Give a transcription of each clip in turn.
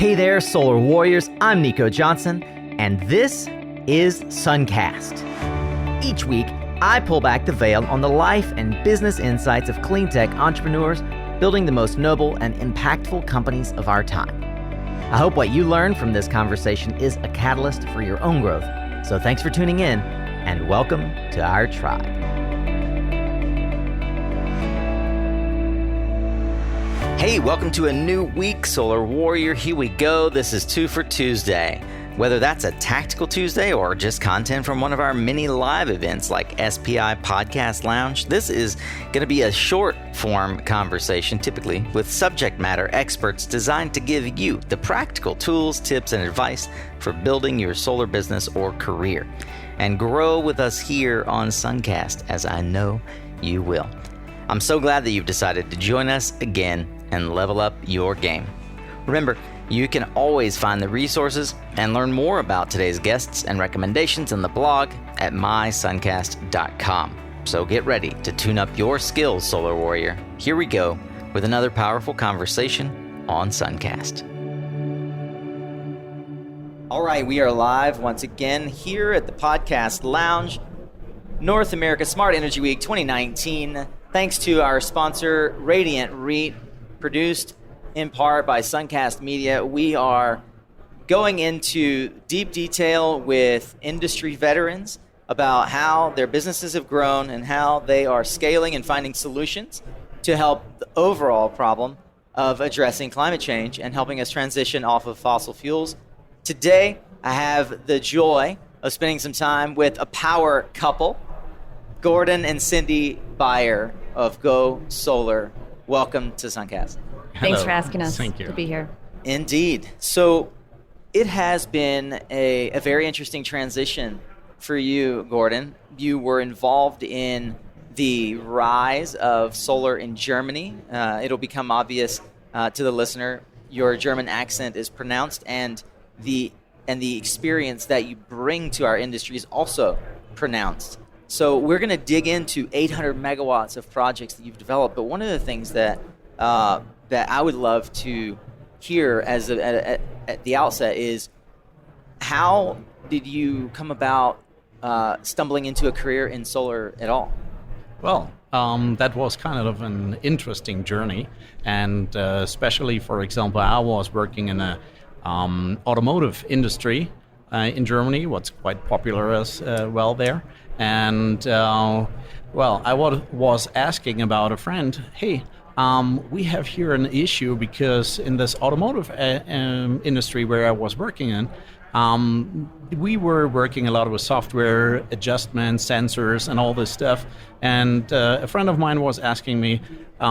Hey there, Solar Warriors. I'm Nico Johnson, and this is SunCast. Each week, I pull back the veil on the life and business insights of clean tech entrepreneurs building the most noble and impactful companies of our time. I hope what you learn from this conversation is a catalyst for your own growth. So thanks for tuning in, and welcome to our tribe. Hey, welcome to a new week, Solar Warrior. Here we go. This is 2 for Tuesday. Whether that's a tactical Tuesday or just content from one of our many live events like SPI Podcast Lounge, this is going to be a short form conversation, typically with subject matter experts designed to give you the practical tools, tips, and advice for building your solar business or career. And grow with us here on SunCast, as I know you will. I'm so glad that you've decided to join us again and level up your game. Remember, you can always find the resources and learn more about today's guests and recommendations on the blog at mysuncast.com. So get ready to tune up your skills, Solar Warrior. Here we go with another powerful conversation on SunCast. All right, we are live once again here at the Podcast Lounge, North America Smart Energy Week 2019. Thanks to our sponsor, Radiant REIT, produced in part by SunCast Media. We are going into deep detail with industry veterans about how their businesses have grown and how they are scaling and finding solutions to help the overall problem of addressing climate change and helping us transition off of fossil fuels. Today, I have the joy of spending some time with a power couple, Gordon and Cindy Baier of GoSolar. Welcome to SunCast. Thanks for asking us Thank you. to be here. Indeed. So it has been a very interesting transition for you, Gordon. You were involved in the rise of solar in Germany. It'll become obvious to the listener. Your German accent is pronounced, and the experience that you bring to our industry is also pronounced. So we're going to dig into 800 megawatts of projects that you've developed. But one of the things that I would love to hear at the outset is, how did you come about stumbling into a career in solar at all? Well, that was kind of an interesting journey, and especially, for example, I was working in a automotive industry in Germany, what's quite popular as well there. And, I was asking about a friend, hey, we have here an issue because in this automotive industry where I was working in, we were working a lot with software adjustments, sensors, and all this stuff. And a friend of mine was asking me,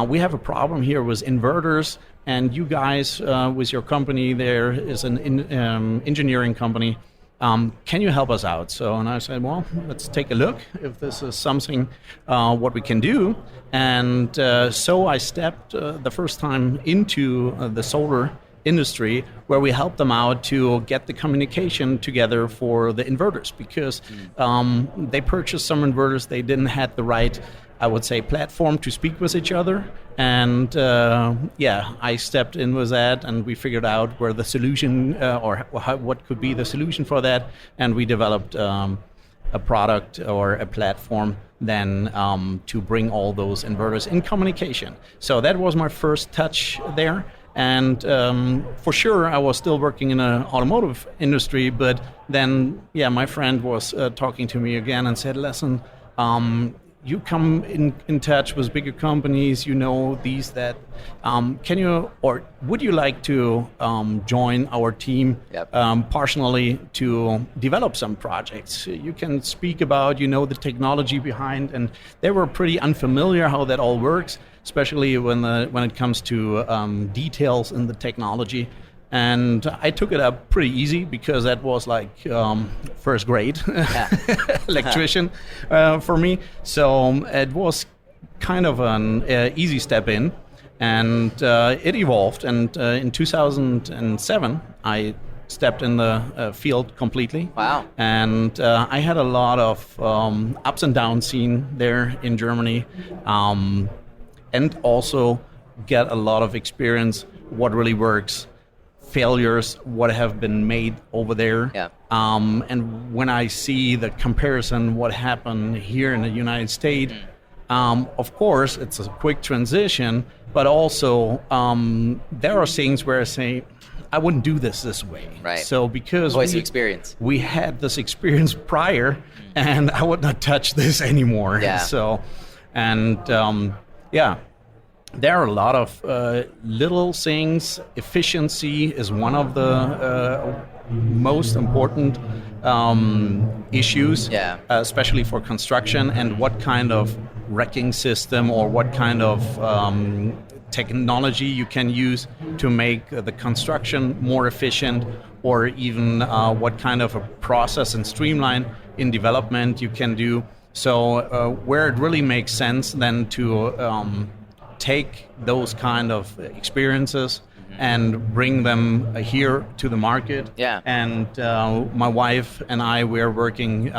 we have a problem here with inverters, and you guys with your company there is an engineering company. Can you help us out? And I said, well, let's take a look if this is something what we can do. And so I stepped the first time into the solar industry, where we helped them out to get the communication together for the inverters, because they purchased some inverters. They didn't have the right, I would say, platform to speak with each other. And I stepped in with that, and we figured out where the solution what could be the solution for that. And we developed a product or a platform then to bring all those inverters in communication. So that was my first touch there. And for sure, I was still working in an automotive industry. But then, my friend was talking to me again and said, listen, you come in touch with bigger companies, these that. Can you, or would you like to join our team? Yep. Partially to develop some projects? You can speak about, the technology behind, and they were pretty unfamiliar how that all works, especially when it comes to details in the technology. And I took it up pretty easy because that was like first grade electrician for me. So it was kind of an easy step in, and it evolved. And in 2007, I stepped in the field completely. Wow. And I had a lot of ups and downs seen there in Germany, and also get a lot of experience what really works failures, what have been made over there. Yeah. And when I see the comparison, what happened here in the United States, of course, it's a quick transition, but also there are things where I say, I wouldn't do this way. Right. So because voice of experience. We had this experience prior, and I would not touch this anymore. Yeah. So, and there are a lot of little things. Efficiency is one of the most important issues, especially for construction, and what kind of racking system or what kind of technology you can use to make the construction more efficient, or even what kind of a process and streamline in development you can do. So where it really makes sense then to take those kind of experiences and bring them here to the market. Yeah. And my wife and I, we're working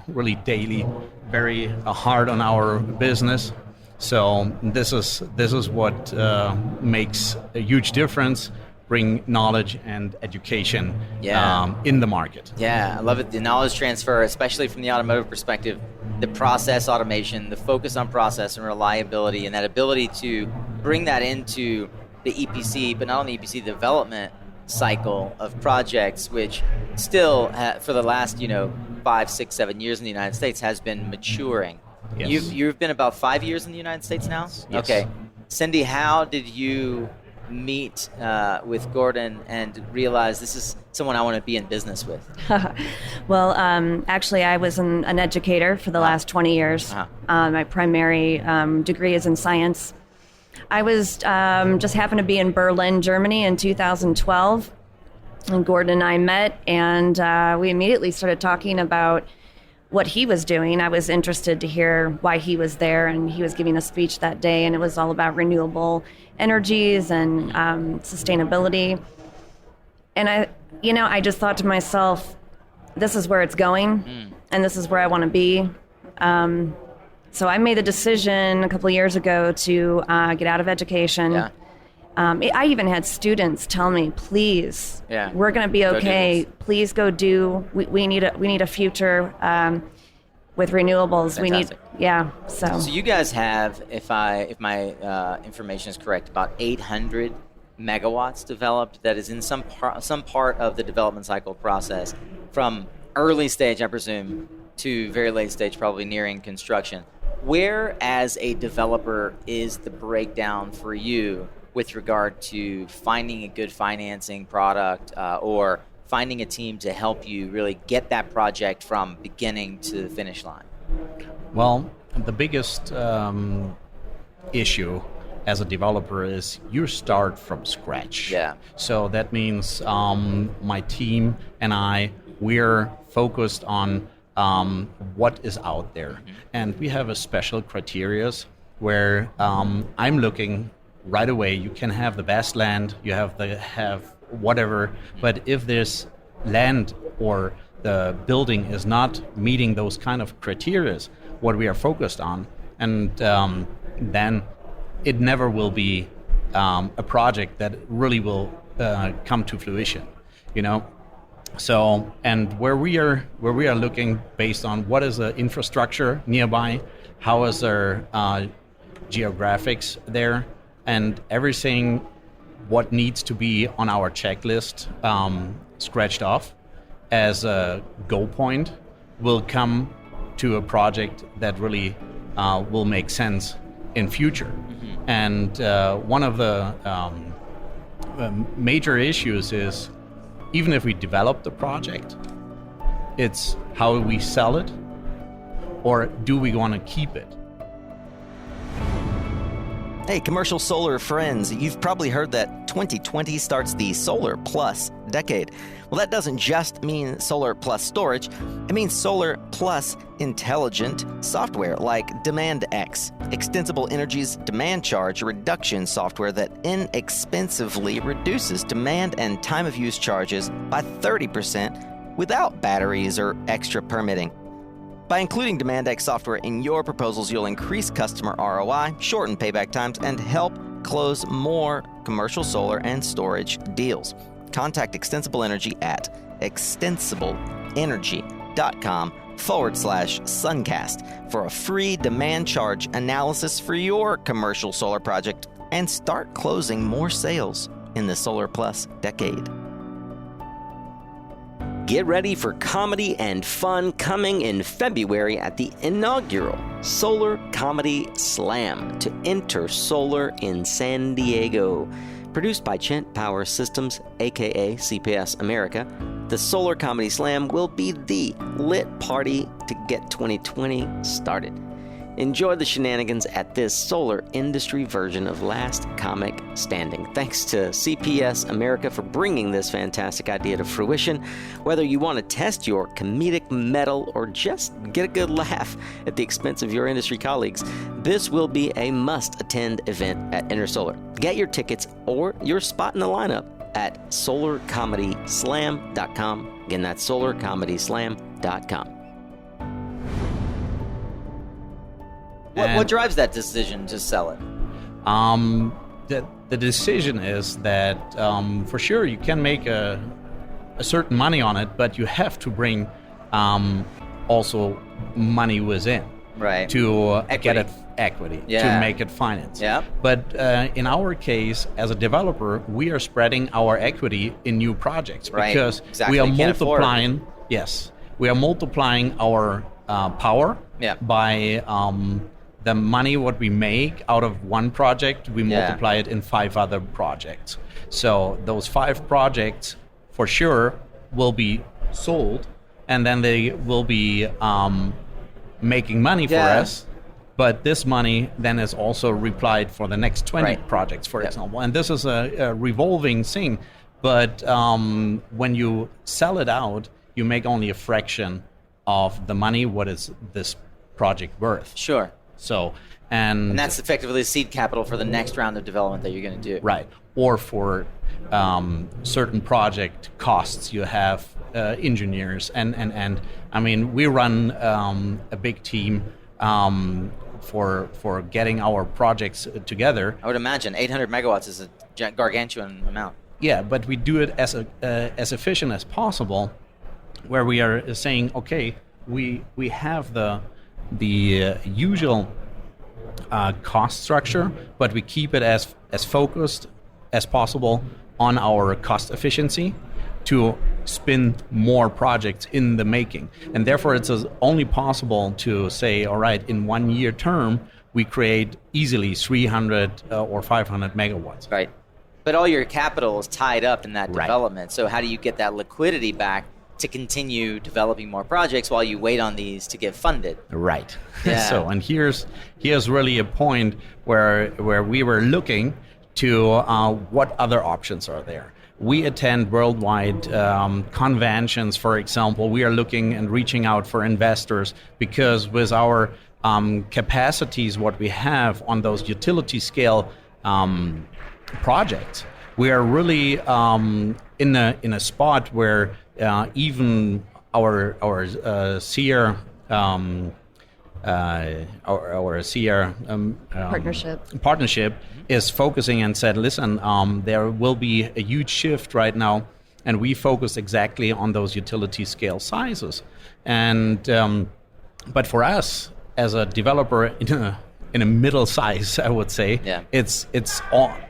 really daily, very hard on our business. So this is what makes a huge difference. Bring knowledge and education in the market. Yeah, I love it. The knowledge transfer, especially from the automotive perspective, the process automation, the focus on process and reliability, and that ability to bring that into the EPC, but not only EPC development cycle of projects, which still for the last 5, 6, 7 years in the United States has been maturing. Yes. You've been about 5 years in the United States now? Yes. Okay. Cindy, how did you meet with Gordon and realize this is someone I want to be in business with? Well, actually, I was an educator for the last 20 years. My primary degree is in science. I was just happened to be in Berlin, Germany in 2012, and Gordon and I met, and we immediately started talking about what he was doing. I was interested to hear why he was there, and he was giving a speech that day, and it was all about renewable energies and sustainability. And I just thought to myself, this is where it's going, and this is where I want to be. So I made the decision a couple of years ago to get out of education. Yeah. I even had students tell me, please, we're going to be okay. Please go do. We need a future with renewables. Fantastic. We need, So you guys have, if my information is correct, about 800 megawatts developed. That is in some part of the development cycle process, from early stage, I presume, to very late stage, probably nearing construction. Where, as a developer, is the breakdown for you with regard to finding a good financing product or finding a team to help you really get that project from beginning to the finish line? Well, the biggest issue as a developer is you start from scratch. Yeah. So that means my team and we're focused on what is out there. And we have a special criteria where I'm looking right away. You can have the best land, you have whatever, but if there's land or the building is not meeting those kind of criteria, what we are focused on, and then it never will be a project that really will come to fruition, So, and where we are looking based on what is the infrastructure nearby, how is their geographics there, and everything what needs to be on our checklist scratched off as a go point will come to a project that really will make sense in future. And one of the major issues is, even if we develop the project, it's how we sell it, or do we want to keep it? Hey, commercial solar friends, you've probably heard that 2020 starts the Solar Plus decade. Well, that doesn't just mean solar plus storage. It means solar plus intelligent software like DemandX, Extensible Energy's demand charge reduction software that inexpensively reduces demand and time of use charges by 30% without batteries or extra permitting. By including DemandX software in your proposals, you'll increase customer ROI, shorten payback times, and help close more commercial solar and storage deals. contact Extensible Energy at extensibleenergy.com/SunCast for a free demand charge analysis for your commercial solar project and start closing more sales in the Solar Plus decade. Get ready for comedy and fun coming in February at the inaugural Solar Comedy Slam to enter solar in San Diego. Produced by Chent Power Systems, aka CPS America, the Solar Comedy Slam will be the lit party to get 2020 started. Enjoy the shenanigans at this solar industry version of Last Comic Standing. Thanks to CPS America for bringing this fantastic idea to fruition. Whether you want to test your comedic mettle or just get a good laugh at the expense of your industry colleagues, this will be a must-attend event at InterSolar. Get your tickets or your spot in the lineup at solarcomedyslam.com. Again, that's solarcomedyslam.com. What drives that decision to sell it? The decision is that for sure you can make a certain money on it, but you have to bring also money within, right? To get it equity, to make it finance. Yeah. But in our case, as a developer, we are spreading our equity in new projects because we are multiplying. Yes, we are multiplying our power by the money what we make out of one project, we multiply it in 5 other projects. So those 5 projects for sure will be sold, and then they will be making money for us. But this money then is also replied for the next 20 projects, for example. And this is a revolving thing. But when you sell it out, you make only a fraction of the money what is this project worth. Sure. So, and that's effectively the seed capital for the next round of development that you're going to do. Right. Or for certain project costs, you have engineers. And I mean, we run a big team for getting our projects together. I would imagine 800 megawatts is a gargantuan amount. Yeah, but we do it as efficient as possible, where we are saying, okay, we have the usual cost structure, but we keep it as focused as possible on our cost efficiency to spin more projects in the making. And therefore, it's only possible to say, all right, in 1 year term, we create easily 300 or 500 megawatts. Right. But all your capital is tied up in that development. So how do you get that liquidity back to continue developing more projects while you wait on these to get funded? Right. Yeah. So, and here's really a point where we were looking to what other options are there. We attend worldwide conventions, for example. We are looking and reaching out for investors because with our capacities, what we have on those utility scale projects, we are really in a spot where even our SEER partnership is focusing and said, listen, there will be a huge shift right now, and we focus exactly on those utility scale sizes. And but for us as a developer in a middle size, I would say, it's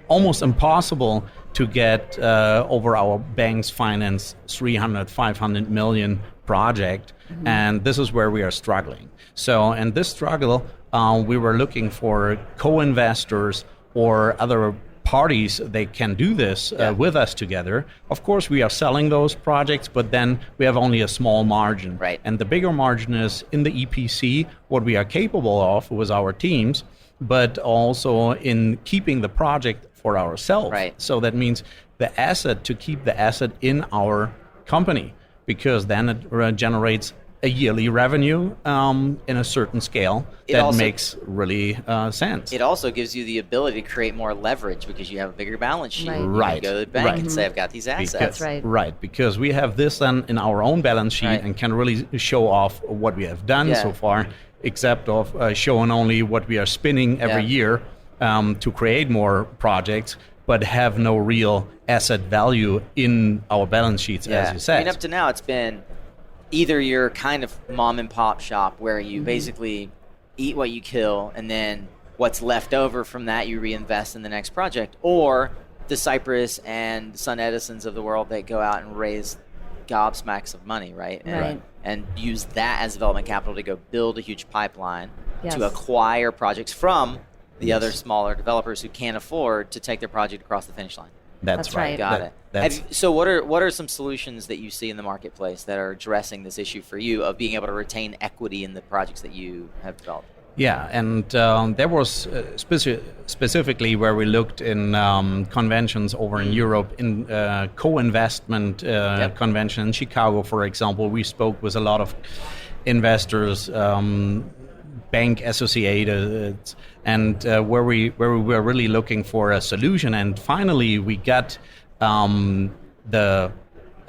almost impossible to get over our bank's finance 300, 500 million project. Mm-hmm. And this is where we are struggling. So in this struggle, we were looking for co-investors or other parties they can do this with us together. Of course, we are selling those projects, but then we have only a small margin. Right. And the bigger margin is in the EPC, what we are capable of with our teams, but also in keeping the project for ourselves. Right. So that means to keep the asset in our company, because then it generates a yearly revenue in a certain scale that makes really sense. It also gives you the ability to create more leverage because you have a bigger balance sheet. Right. You can go to the bank and say, I've got these assets. That's right. Right, because we have this then in our own balance sheet and can really show off what we have done so far, except of showing only what we are spinning every year to create more projects. but have no real asset value in our balance sheets, as you said. I mean, up to now, it's been either you're kind of mom and pop shop where you basically eat what you kill, and then what's left over from that you reinvest in the next project, or the Cypress and Sun Edisons of the world that go out and raise gobsmacks of money, right? And use that as development capital to go build a huge pipeline to acquire projects from the other smaller developers who can't afford to take their project across the finish line. That's right. Got it. So what are some solutions that you see in the marketplace that are addressing this issue for you of being able to retain equity in the projects that you have developed? Yeah, and there was specifically where we looked in conventions over in Europe, in co-investment convention in Chicago, for example. We spoke with a lot of investors, bank associated, and where we were really looking for a solution. And finally, we got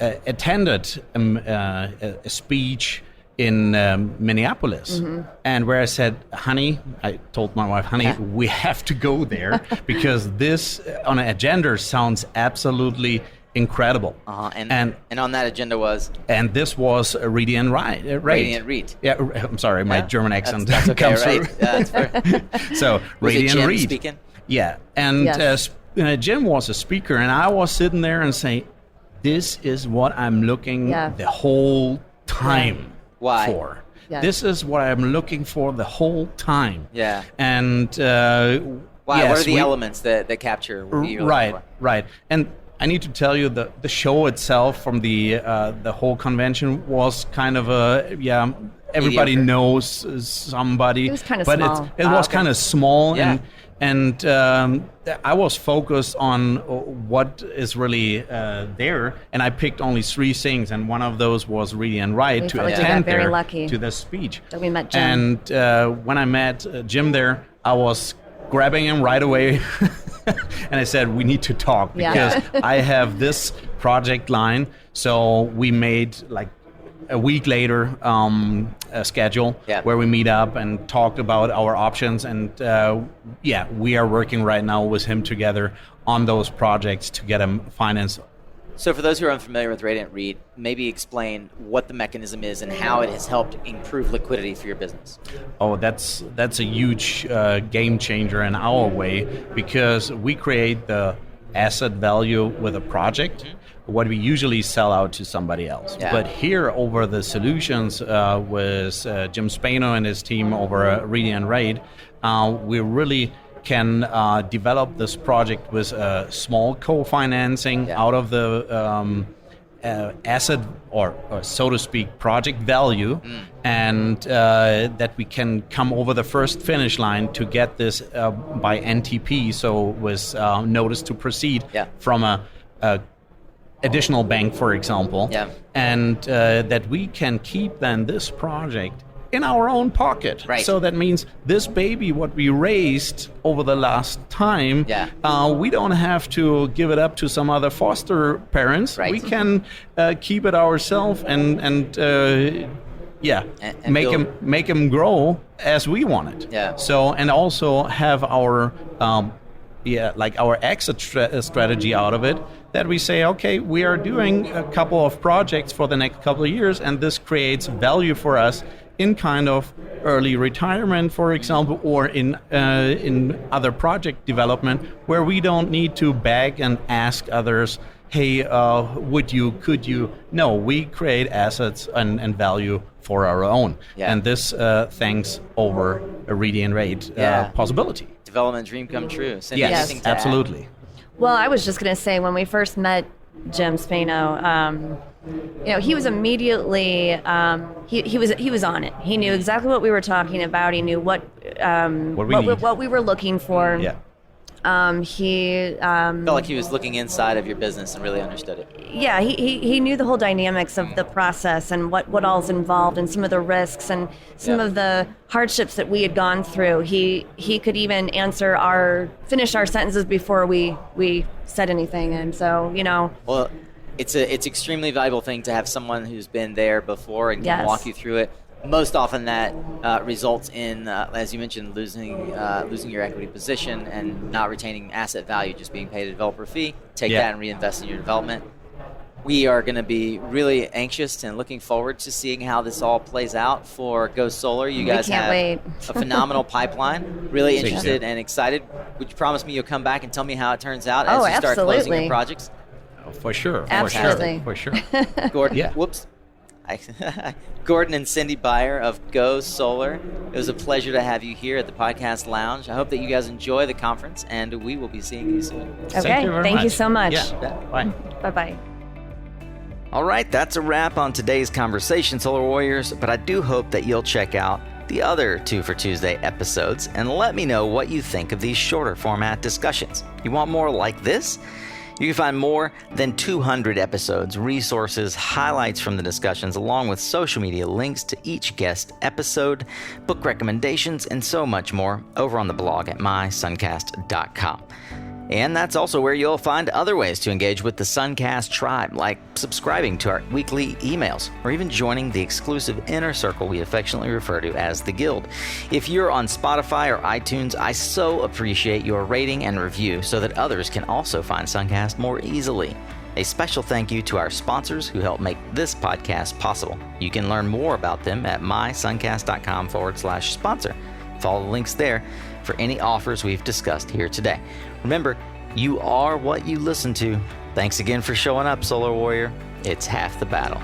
attended a speech in Minneapolis, and where I said, I told my wife, we have to go there because this on an agenda sounds absolutely incredible. And on that agenda was? And this was Radiant REIT. Yeah, I'm sorry, my German accent that's okay, comes right? through. That's fair. So Radiant REIT. Speaking? Yeah, and Jim was a speaker, and I was sitting there and saying, this is what I'm looking the whole time. Why? For. This is what I'm looking for the whole time. Yeah. And why? What are the elements that capture what you're looking for? Right. And I need to tell you the show itself from the whole convention was kind of everybody mediocre. knows somebody. It was kind of small. It was kind of small, and I was focused on what is really there, and I picked only 3 things, and one of those was Radiant REIT to attend there to the speech. That we met Jim. And when I met Jim there, I was grabbing him right away, and I said, we need to talk because I have this project line. So we made like a week later a schedule where we meet up and talked about our options, and we are working right now with him together on those projects to get them financed. So for those who are unfamiliar with Radiant REIT, maybe explain what the mechanism is and how it has helped improve liquidity for your business. Oh, that's a huge game changer in our way, because we create the asset value with a project, what we usually sell out to somebody else. But here over the solutions with Jim Spano and his team over Radiant REIT, we really can develop this project with a small co-financing out of the asset or so to speak project value, and that we can come over the first finish line to get this by NTP, so with notice to proceed from a additional bank, for example, and that we can keep then this project in our own pocket. Right. So that means this baby, what we raised over the last time, we don't have to give it up to some other foster parents. Right. We can keep it ourselves and make them grow as we want it. Yeah. So, and also have our our exit strategy out of it, that we say, okay, we are doing a couple of projects for the next couple of years, and this creates value for us in kind of early retirement, for example, or in other project development, where we don't need to beg and ask others, hey, would you, could you? No, we create assets and value for our own. And this thanks over a Radiant REIT possibility. Development dream come true. Cindy, yes, absolutely. Well, I was just going to say, when we first met Jim Spano, he was immediately he was on it. He knew exactly what we were talking about. He knew what we were looking for. He felt like he was looking inside of your business and really understood it. Yeah, he knew the whole dynamics of the process and what all's involved, and some of the risks and some of the hardships that we had gone through. He could even finish our sentences before we said anything, and so Well, it's extremely valuable thing to have someone who's been there before and can walk you through it. most often that results in, as you mentioned, losing your equity position and not retaining asset value, just being paid a developer fee. Take that and reinvest in your development. We are going to be really anxious and looking forward to seeing how this all plays out for GoSolar. You guys have a phenomenal pipeline. Really interested and excited. Would you promise me you'll come back and tell me how it turns out as you start closing your projects? For sure. Absolutely. For sure. Gordon, Gordon and Cindy Baier of GoSolar. It was a pleasure to have you here at the Podcast Lounge. I hope that you guys enjoy the conference, and we will be seeing you soon. Okay, thank you so much. Yeah. Bye. Bye-bye. All right, that's a wrap on today's conversation, Solar Warriors, but I do hope that you'll check out the other 2 for Tuesday episodes and let me know what you think of these shorter format discussions. You want more like this? You can find more than 200 episodes, resources, highlights from the discussions, along with social media links to each guest episode, book recommendations, and so much more over on the blog at mysuncast.com. And that's also where you'll find other ways to engage with the SunCast tribe, like subscribing to our weekly emails, or even joining the exclusive inner circle we affectionately refer to as the Guild. If you're on Spotify or iTunes, I so appreciate your rating and review so that others can also find SunCast more easily. A special thank you to our sponsors who help make this podcast possible. You can learn more about them at mysuncast.com/sponsor. Follow the links there for any offers we've discussed here today. Remember, you are what you listen to. Thanks again for showing up, Solar Warrior. It's half the battle.